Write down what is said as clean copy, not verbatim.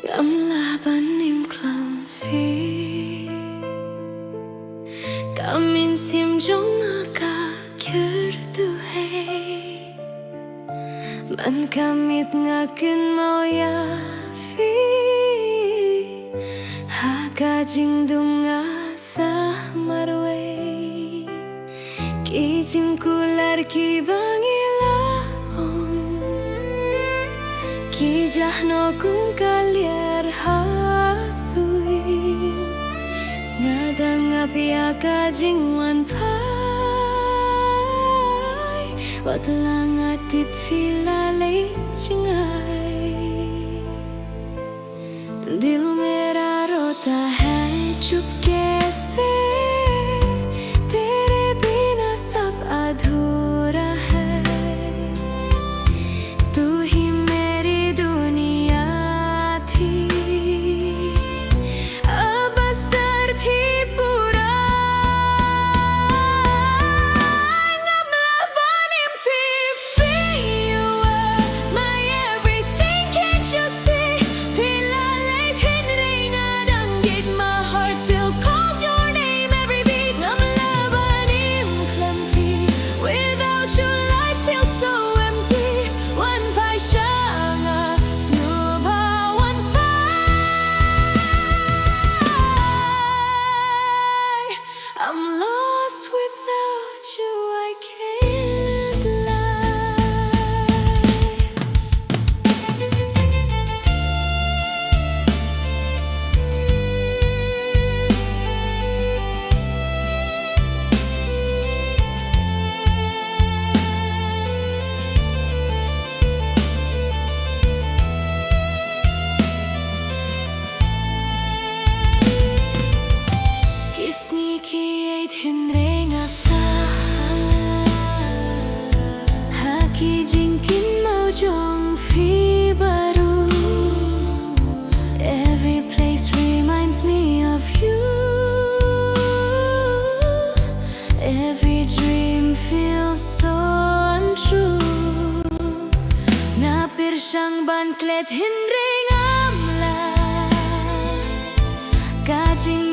Ngam laban im khlem phi Kamin sim jong aka kyr tu hay Man kamit nga kin mau ya phi Haka jing dum nga sa marwe Ki jing kular ki bangila Ki jahno kung kalyar hasui Ngadang apia ka jingwan pai Watlang atip fila lay chingay Dil mera rota hai chup kaise Tere bina sab adhura hai Tu hi meri duniya thi Ab astar thi pura Ngam laban im phi phi You are my everything, can't you see? Fila lay thin ring adang git My heart still calls your name every beat Ngam laban im khlem phi Without you life feels so empty One phai shanga snuba one phai I'm lost without you I can't live Kisni ki eight hinring asa Haki jinkin mau jong fi baru Every place reminds me of you Every dream feels so untrue Na pirsyang ban klet hinring amla Kajing